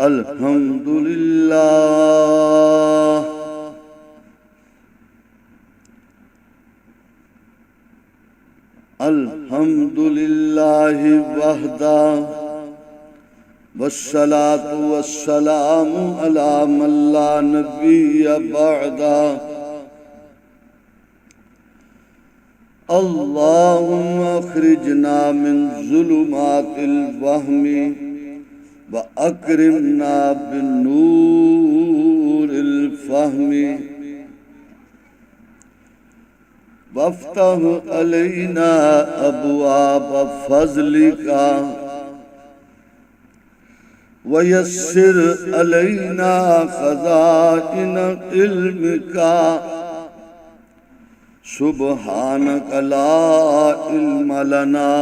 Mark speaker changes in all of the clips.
Speaker 1: الحمدللہ الحمدللہ وحدہ والصلاة والسلام علی من لا نبی بعدہ اللہم اخرجنا من ظلمات الوہم وَأَكْرِمْنَا بِالنُّورِ الْفَهْمِ وَافْتَحْ عَلَيْنَا أَبْوَابَ فَضْلِكَ وَيَسِّرْ عَلَيْنَا خَزَائِنَ عِلْمِكَ سُبْحَانَكَ لَا عِلْمَ لَنَا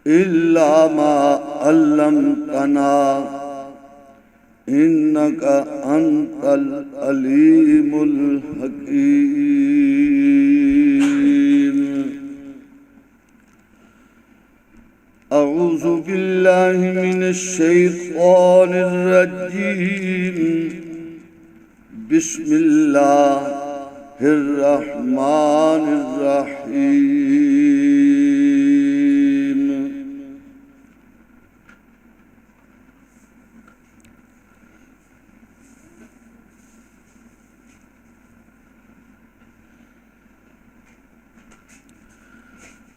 Speaker 1: إِلَّا مَا عَلَّمْتَنَا إِنَّكَ أَنْتَ الْعَلِيمُ الْحَكِيمُ أعوذ بالله من الشيطان الرجيم بسم الله الرحمن الرحيم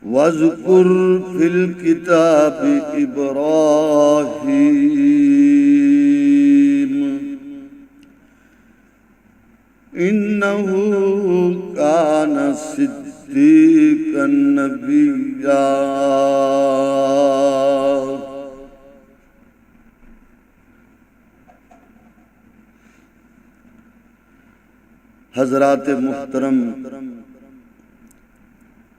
Speaker 1: وَاذْكُرْ فِي الْكِتَابِ إِبْرَاهِيمَ إِنَّهُ كَانَ صِدِّيقًا نَبِيًّا حضرات محترم،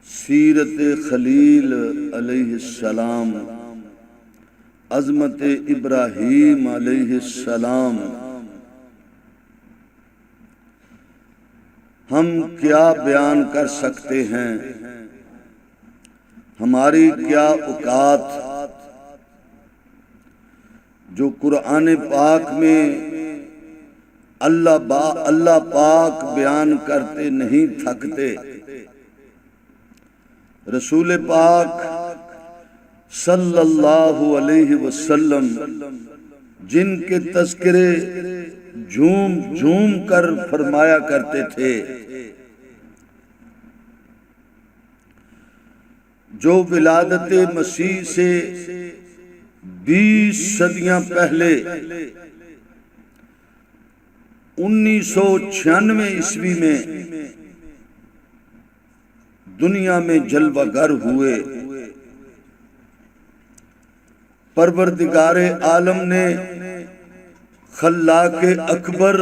Speaker 1: سیرت خلیل علیہ السلام، عظمت ابراہیم علیہ السلام، ہم کیا بیان کر سکتے ہیں؟ ہماری کیا اوقات جو قرآن پاک میں اللہ پاک بیان کرتے نہیں تھکتے، رسول پاک صلی اللہ علیہ وسلم جن کے تذکرے جھوم جھوم کر فرمایا کرتے تھے، جو ولادت مسیح سے 20 صدیاں پہلے 1996 عیسوی میں دنیا میں جلوہ گر ہوئے، پروردگار عالم نے خلاق اکبر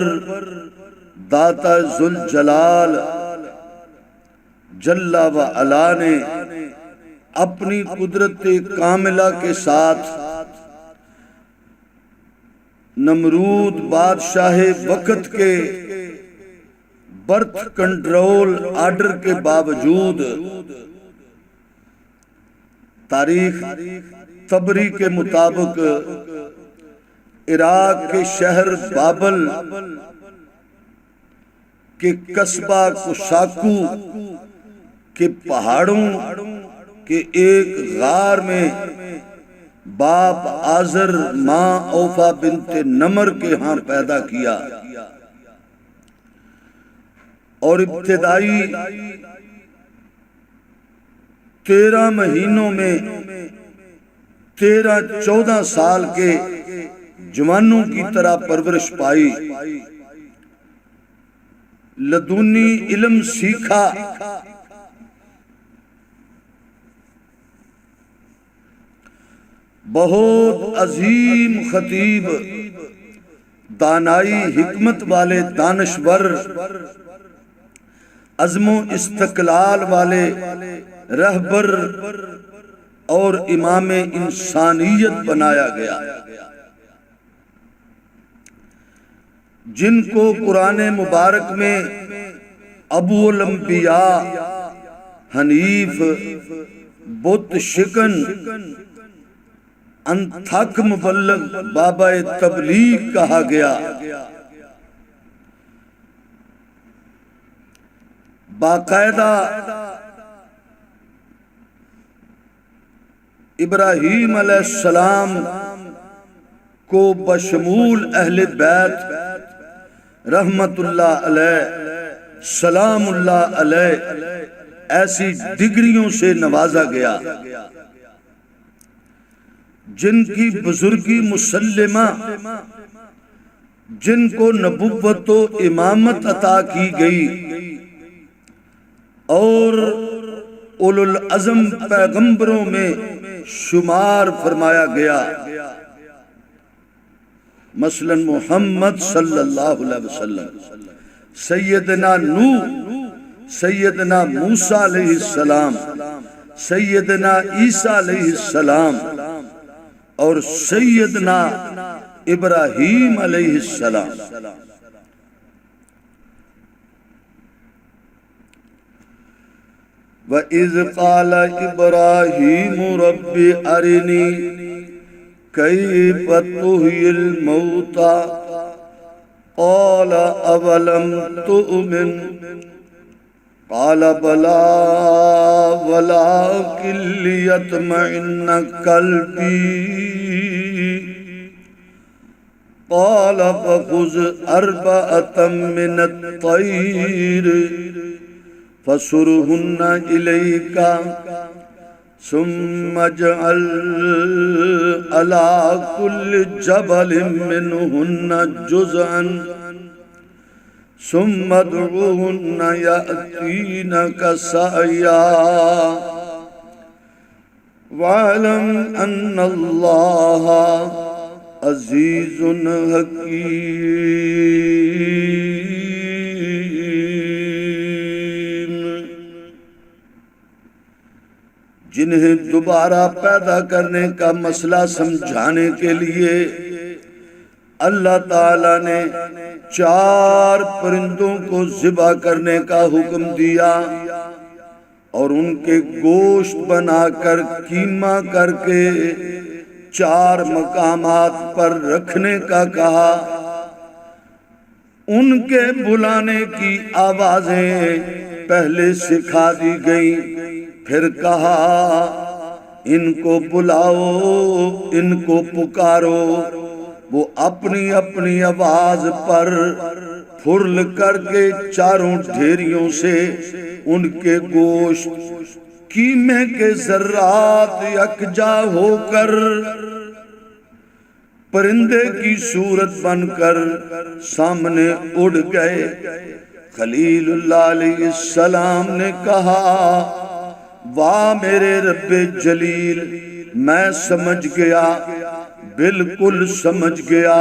Speaker 1: داتا ذوالجلال جل و علا نے اپنی قدرت کاملہ کے ساتھ نمرود بادشاہ وقت کے برتھ کنٹرول آرڈر کے باوجود تاریخ طبری کے مطابق عراق کے شہر بابل کے قصبہ کوشاکو کے پہاڑوں کے ایک غار میں باپ آزر ماں اوفا بنت نمر کے ہاں پیدا کیا، اور ابتدائی 13 مہینوں میں 13-14 سال کے جوانوں کی طرح پرورش پائی، لدنی علم سیکھا، بہت عظیم خطیب، دانائی حکمت والے دانشور، عزم و استقلال والے رہبر اور امام انسانیت بنایا گیا، جن کو قرآن مبارک میں ابو الانبیاء، حنیف، بت شکن، انتھک مبلغ بابا تبلیغ کہا گیا۔ باقاعدہ ابراہیم علیہ السلام کو بشمول اہل بیت رحمت اللہ علیہ سلام اللہ علیہ ایسی ڈگریوں سے نوازا گیا جن کی بزرگی مسلمہ، جن کو نبوت و امامت عطا کی گئی اور اولو العزم پیغمبروں میں شمار فرمایا گیا، مثلا محمد صلی اللہ علیہ وسلم، سیدنا نوح، سیدنا موسیٰ علیہ السلام، سیدنا عیسیٰ علیہ السلام اور سیدنا ابراہیم علیہ السلام۔ وَإِذْ قَالَ إِبْرَاهِيمُ رَبِّ أَرِنِي كَيْفَ تُحْيِي الْمَوْتَى قَالَ أَوَلَمْ تُؤْمِنْ قَالَ بَلَى وَلَكِنْ لِيَطْمَئِنَّ قَلْبِي قَالَ فَخُذْ أَرْبَعَةً مِّنَ الطَّيْرِ فَصُرْهُنَّ إِلَيْكَ ثُمَّ اجْعَلْ عَلَى كُلِّ جَبَلٍ مِّنْهُنَّ جُزْءًا ثُمَّ ادْعُهُنَّ يَأْتِينَكَ سَعْيًا وَاعْلَمْ أَنَّ اللَّهَ عَزِيزٌ حَكِيمٌ۔ جنہیں دوبارہ پیدا کرنے کا مسئلہ سمجھانے کے لیے اللہ تعالیٰ نے 4 پرندوں کو ذبح کرنے کا حکم دیا اور ان کے گوشت بنا کر قیمہ کر کے 4 مقامات پر رکھنے کا کہا۔ ان کے بلانے کی آوازیں پہلے سکھا دی گئیں، پھر کہا ان کو بلاؤ، ان کو پکارو۔ وہ اپنی اپنی آواز پر پھرل کر کے چاروں ڈھیریوں سے ان کے گوشت قیمے کے ذرات یکجا ہو کر پرندے کی صورت بن کر سامنے اڑ گئے۔ خلیل اللہ علیہ السلام نے کہا، واہ میرے رب جلیل، میں سمجھ گیا، بالکل سمجھ گیا،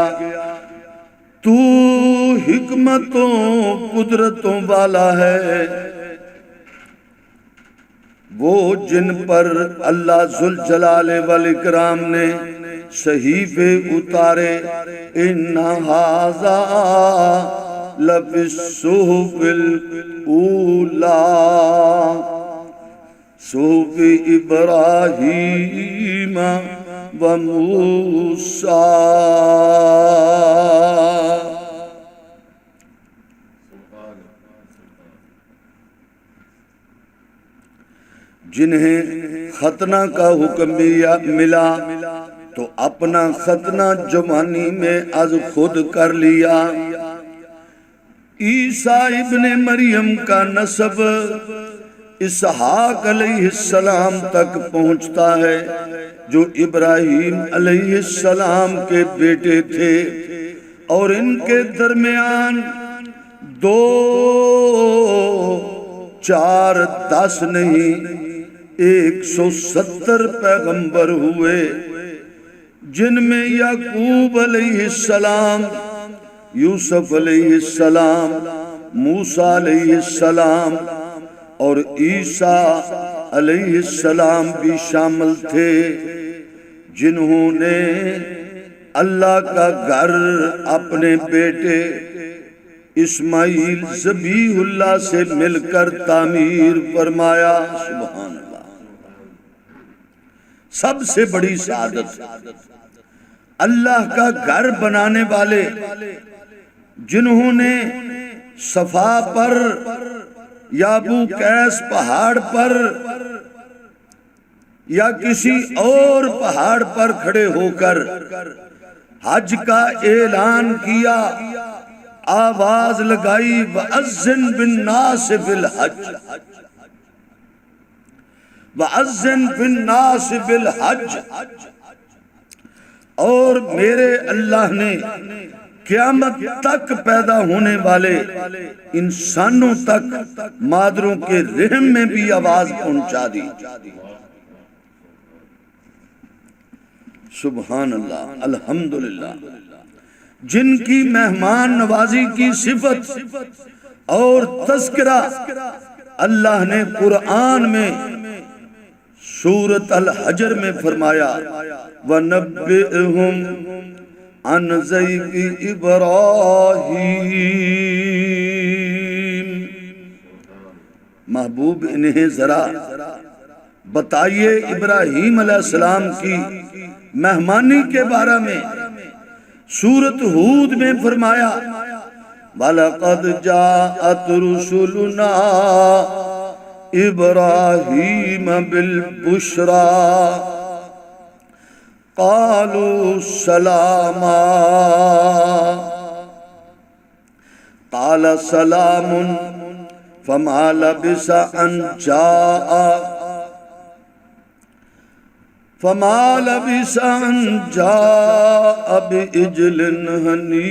Speaker 1: تو حکمتوں قدرتوں والا ہے۔ وہ جن پر اللہ ذوالجلال والاکرام نے صحیفے اتارے، اِنَّ هَذَا لَفِي الصُّحُفِ الْأُولَى صُحُفِ إِبْرَاهِيمَ وَمُوسَىٰ۔ جنہیں ختنہ کا حکم ملا تو اپنا ختنہ جوانی میں از خود کر لیا۔ عیسیٰ ابن مریم کا نسب اسحاق علیہ السلام تک پہنچتا ہے جو ابراہیم علیہ السلام کے بیٹے تھے، اور ان کے درمیان 2 4 10 نہیں 170 پیغمبر ہوئے، جن میں یعقوب علیہ السلام، یوسف علیہ السلام، موسیٰ علیہ السلام اور عیسیٰ علیہ السلام بھی شامل تھے، جنہوں نے اللہ کا گھر اپنے بیٹے اسماعیل ذبیح اللہ سے مل کر تعمیر فرمایا۔ سبحان اللہ۔ سب سے بڑی سعادت اللہ کا گھر بنانے والے، جنہوں نے صفا پر یا ابو قیس پہاڑ پر یا کسی اور پہاڑ پر کھڑے ہو کر حج کا اعلان کیا، آواز لگائی وَأَذِّن بِالنَّاسِ بِالْحَجِّ، وَأَذِّن بِالنَّاسِ بِالْحَجِّ، اور میرے اللہ نے قیامت تک پیدا ہونے والے انسانوں تک مادروں کے رحم میں بھی آواز پہنچا دی۔ سبحان اللہ، الحمدللہ۔ جن کی مہمان نوازی کی صفت اور تذکرہ اللہ نے قرآن میں سورۃ الحجر میں فرمایا وَنَبِّئْهُمْ عَنْ ضَيْفِ إِبْرَاہِیم۔ محبوب انہیں ذرا بتائیے ابراہیم علیہ السلام کی مہمانی کے بارے میں۔ سورۃ ہود میں فرمایا وَلَقَدْ جَاءَتْ رُسُلُنَا إِبْرَاهِيمَ بِالْبُشْرَى قَالُوا سَلَامًا قَالَ سَلَامٌ فَمَا لَبِثَ أَن جاء بِعِجْلٍ حَنِيذٍ۔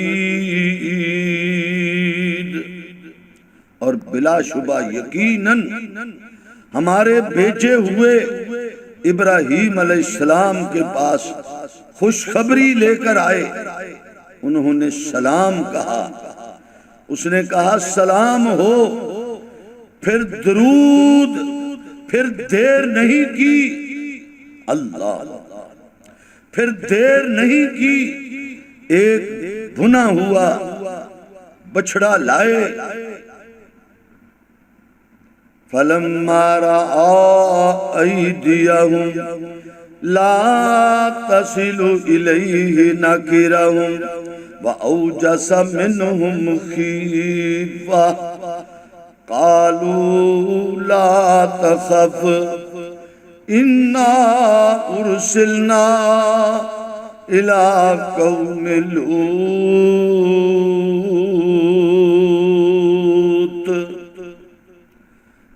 Speaker 1: اور بلا شبہ یقیناً ہمارے بھیجے ہوئے ابراہیم علیہ السلام کے پاس خوشخبری لے کر آئے۔ انہوں نے سلام کہا، اس نے کہا سلام ہو، پھر درود، پھر دیر نہیں کی، اللہ، پھر دیر نہیں کی، ایک بھنا ہوا بچڑا لائے۔ فَلَمَّا رَأَىٰ أَيْدِيَهُمْ لَا تَصِلُ إِلَيْهِ نَكِرَهُمْ وَأَوْجَسَ مِنْهُمْ خِيفَةً قَالُوا لَا تَخَفْ إِنَّا أُرْسِلْنَا إِلَىٰ قَوْمِ لُوطٍ۔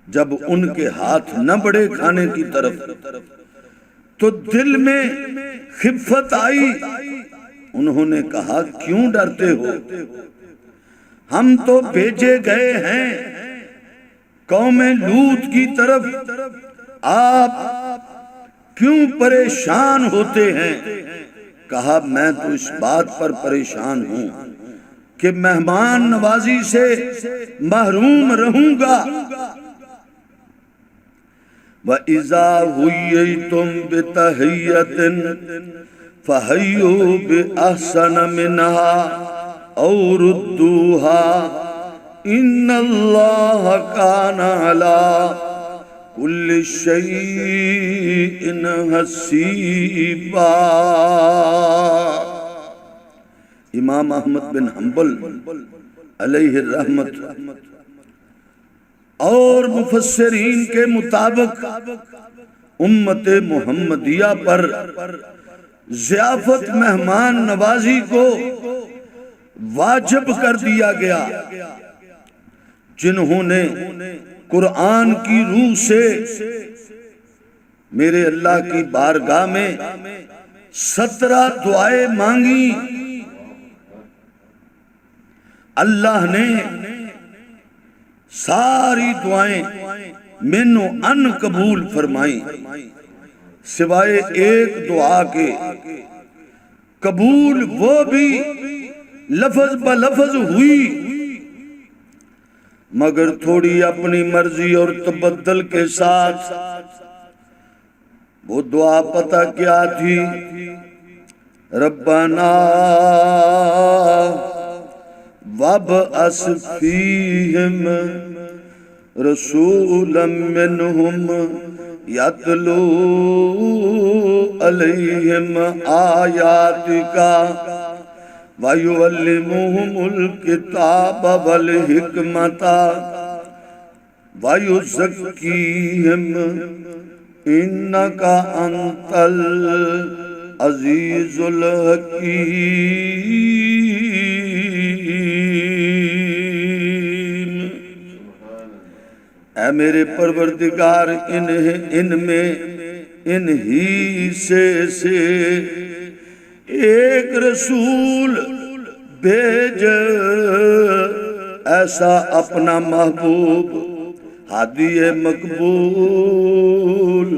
Speaker 1: جب ان کے ہاتھ نہ بڑھے کھانے کی طرف تو دل میں خفت آئی، انہوں نے کہا کیوں ڈرتے ہو؟ ہم تو بھیجے گئے ہیں قوم لوط کی طرف، آپ کیوں پریشان ہوتے ہیں؟ کہا میں تو اس بات پر پریشان ہوں کہ مہمان نوازی سے محروم رہوں گا۔ وَإِذَا حُيِّيتُم بِتَحِيَّةٍ فَحَيُّوا بِأَحْسَنَ مِنْهَا أَوْ رُدُّوهَا إِنَّ اللَّهَ كَانَ عَلَىٰ كُلِّ شَيْءٍ حَسِيبًا۔ امام احمد بن حنبل علیہ الرحمت اور مفسرین کے مطابق امت محمدیہ پر ضیافت مہمان نوازی کو واجب کر دیا گیا۔ جنہوں نے قرآن کی روح سے میرے اللہ کی بارگاہ میں 17 دعائیں مانگی، اللہ نے ساری دعائیں من و ان قبول فرمائیں، سوائے ایک دعا کے۔ قبول وہ بھی لفظ بلفظ ہوئی، مگر تھوڑی اپنی مرضی اور تبدل کے ساتھ۔ وہ دعا پتہ کیا تھی؟ ربنا وابعث فیہم رسولا منہم یتلو علیہم آیاتک وَيُعَلِّمُهُمُ الْكِتَابَ وَالْحِکْمَةَ وَيُزَكِّيهِمْ إِنَّكَ أَنْتَ الْعَزِيزُ الْحَکِیمُ۔ اے میرے پروردگار انہی سے ایک رسول بھیج، ایسا اپنا محبوب ہادی مقبول،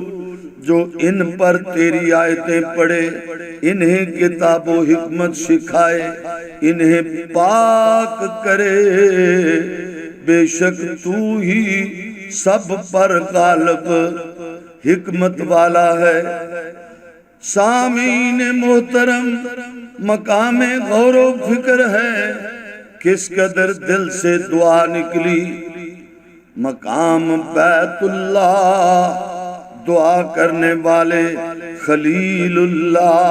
Speaker 1: جو ان پر تیری آیتیں پڑھے، انہیں کتاب و حکمت سکھائے، انہیں پاک کرے۔ بے شک تو ہی سب پر غالب حکمت والا ہے۔ سامعین محترم، مقام غور و فکر ہے، کس قدر دل سے دعا نکلی۔ مقام بیت اللہ، دعا کرنے والے خلیل اللہ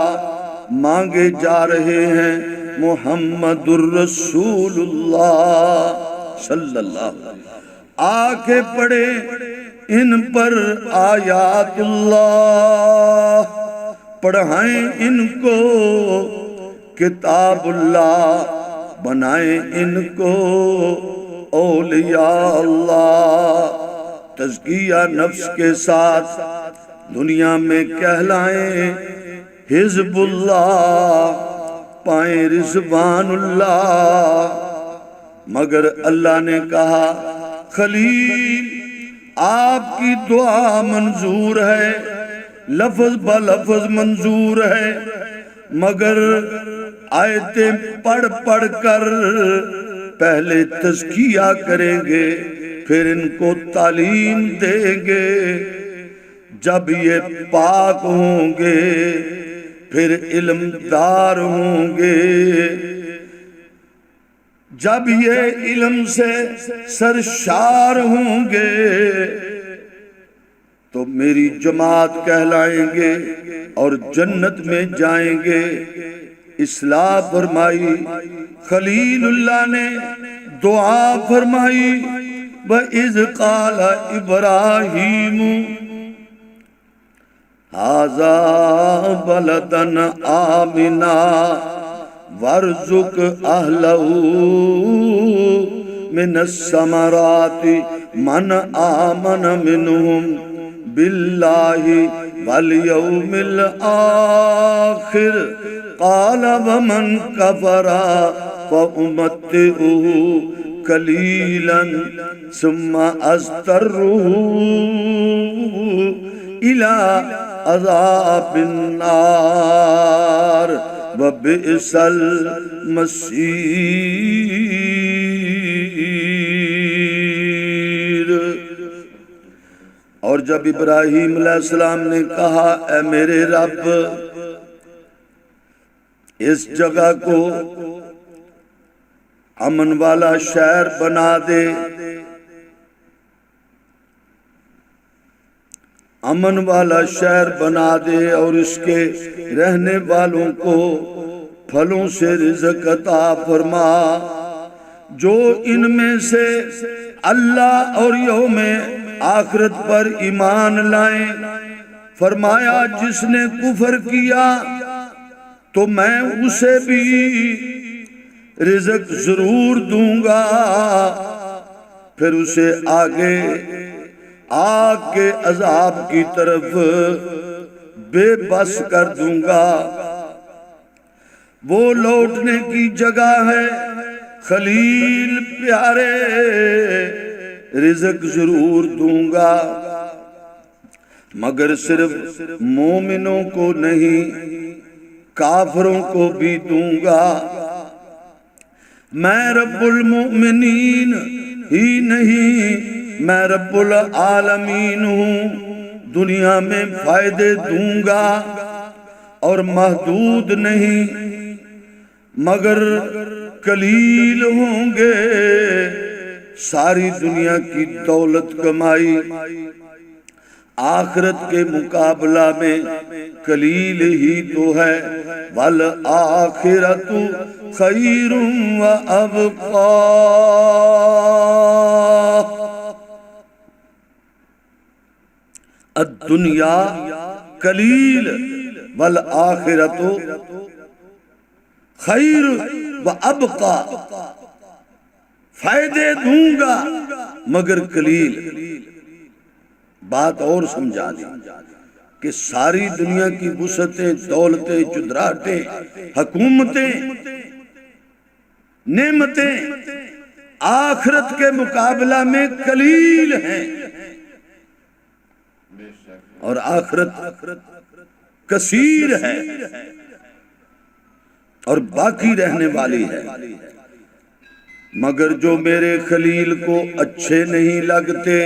Speaker 1: مانگے جا رہے ہیں محمد الرسول اللہ صلی اللہ علیہ وسلم۔ آ کے پڑھے ان پر آیات اللہ، پڑھائیں ان کو کتاب اللہ، بنائیں ان کو اولیاء اللہ۔ تزکیہ نفس کے ساتھ دنیا میں کہلائیں حزب اللہ، پائیں رضوان اللہ۔ مگر اللہ نے کہا خلیل آپ کی دعا منظور ہے، لفظ بلفظ منظور ہے، مگر آیتیں پڑھ پڑھ کر پہلے تزکیہ کریں گے، پھر ان کو تعلیم دیں گے۔ جب یہ پاک ہوں گے پھر علم دار ہوں گے، جب یہ علم سے سرشار ہوں گے تو میری جماعت کہلائیں گے اور جنت میں جائیں گے۔ اصلاح فرمائی خلیل اللہ نے، دعا فرمائی وَإِذْ قَالَ إِبْرَاهِيمُ هَذَا بَلَدًا آمِنًا وَارْزُقْ أَهْلَهُ مِنَ الثَّمَرَاتِ مَنْ آمَنَ مِنْهُمْ بِاللَّهِ وَالْيَوْمِ الْآخِرِ قَالَ وَمَنْ كَفَرَ فَأُمَتِّعُهُ قَلِيلًا ثُمَّ أَضْطَرُّهُ إِلَى عَذَابِ النَّارِ وَبِئْسَ الْمَصِيرُ۔ اور جب ابراہیم علیہ السلام نے کہا اے میرے رب، اس جگہ کو امن والا شہر بنا دے، امن والا شہر بنا دے، اور اس کے رہنے والوں کو پھلوں سے رزق عطا فرما، جو ان میں سے اللہ اور یوم آخرت پر ایمان لائیں۔ فرمایا جس نے کفر کیا تو میں اسے بھی رزق ضرور دوں گا، پھر اسے آگے آگ کے عذاب کی طرف بے بس کر دوں گا۔ وہ لوٹنے کی جگہ ہے خلیل پیارے، رزق ضرور دوں گا، مگر صرف مومنوں کو نہیں کافروں کو بھی دوں گا۔ میں رب المؤمنین ہی نہیں، میں رب العالمین ہوں، دنیا میں فائدے دوں گا اور محدود نہیں، مگر قلیل ہوں گے۔ ساری دنیا کی دولت کمائی، آخرت کے مقابلہ میں قلیل ہی تو ہے، والآخرۃ خیر وابقی۔ الدنیا قلیل والآخرۃ خیر وابقی، فائدے دوں گا مگر قلیل۔ بات اور سمجھا دی کہ ساری دنیا کی وسعتیں، دولتیں، چدراہٹیں، حکومتیں، نعمتیں آخرت کے مقابلہ میں قلیل ہیں، اور آخرت کثیر ہے اور باقی رہنے والی ہے۔ مگر جو میرے خلیل کو اچھے نہیں لگتے،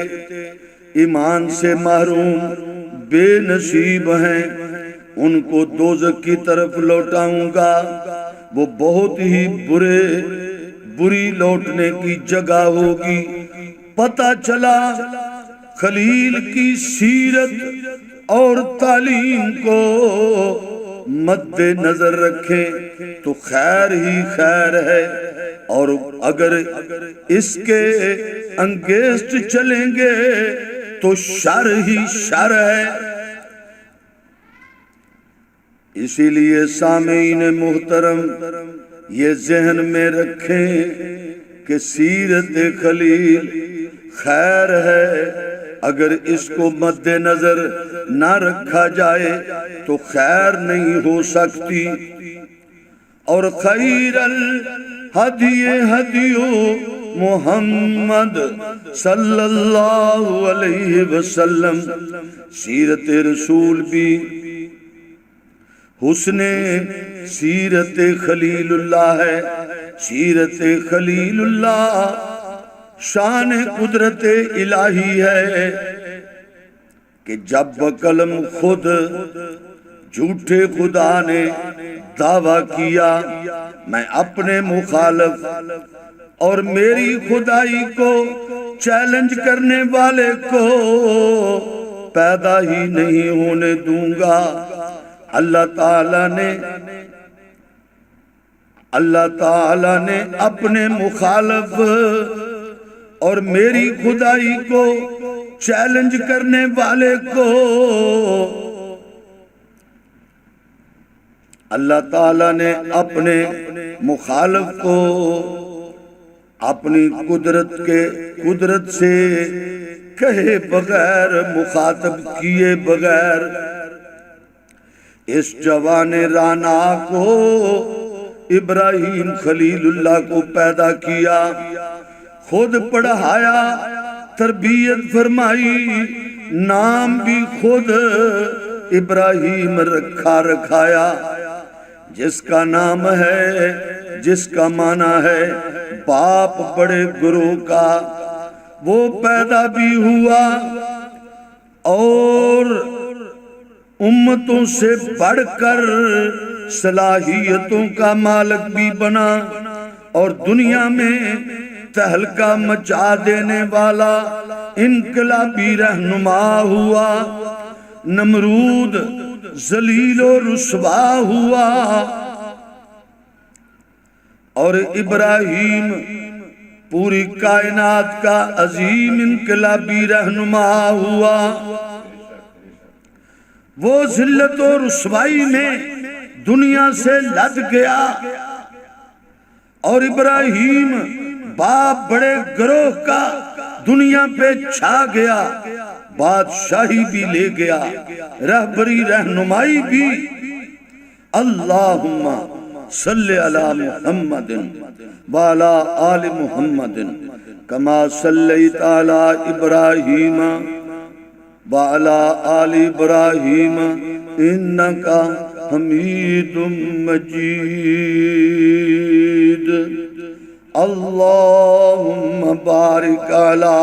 Speaker 1: ایمان سے محروم بے نصیب ہیں، ان کو دوزخ کی طرف لوٹاؤں گا، وہ بہت ہی بری لوٹنے کی جگہ ہوگی۔ پتہ چلا خلیل کی سیرت اور تعلیم کو مد نظر رکھیں تو خیر ہی خیر ہے، اور اگر اس کے انگیسٹ چلیں گے تو شر ہی شر ہے۔ اسی لیے سامعین محترم یہ ذہن میں رکھیں کہ سیرت خلیل خیر ہے، اگر اس کو مد نظر نہ رکھا جائے تو خیر نہیں ہو سکتی۔ اور خیر الہدی ہدی محمد صلی اللہ علیہ وسلم، سیرت رسول بھی حسن سیرت خلیل اللہ ہے۔ سیرت خلیل اللہ شان قدرت الہی ہے کہ جب بقلم خود جھوٹے خدا نے دعویٰ کیا، میں اپنے مخالف اور میری خدائی کو چیلنج کرنے والے کو پیدا ہی نہیں ہونے دوں گا۔ اللہ تعالی نے اپنے مخالف اور میری خدائی کو چیلنج کرنے والے کو اللہ تعالی نے اپنے مخالف کو اپنی قدرت سے کہے بغیر، مخاطب کیے بغیر اس جوان رانا کو، ابراہیم خلیل اللہ کو پیدا کیا، خود پڑھایا، تربیت فرمائی، نام بھی خود ابراہیم رکھایا، جس کا نام ہے، جس کا معنی ہے باپ بڑے گروہ کا، وہ پیدا بھی ہوا اور امتوں سے بڑھ کر صلاحیتوں کا مالک بھی بنا، اور دنیا میں تہلکہ مچا دینے والا انقلابی رہنما ہوا۔ نمرود ذلیل و رسوا ہوا اور ابراہیم پوری کائنات کا عظیم انقلابی رہنما ہوا۔ وہ ذلت و رسوائی میں دنیا سے لد گیا، اور ابراہیم باپ بڑے گروہ کا دنیا پہ چھا گیا، بادشاہی بھی لے گیا، رہبری رہنمائی بھی۔ اللہم صلی علی محمد وعلی آل محمد کما صلیت علی ابراہیم وعلی آل ابراہیم انکا حمید مجید۔ اللہم بارک علی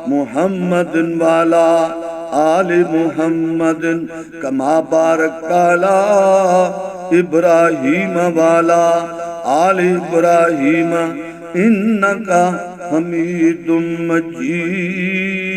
Speaker 1: محمد وعلی آل محمد کما بارکت علی ابراہیم وعلی آل ابراہیم انکا حمید مجید۔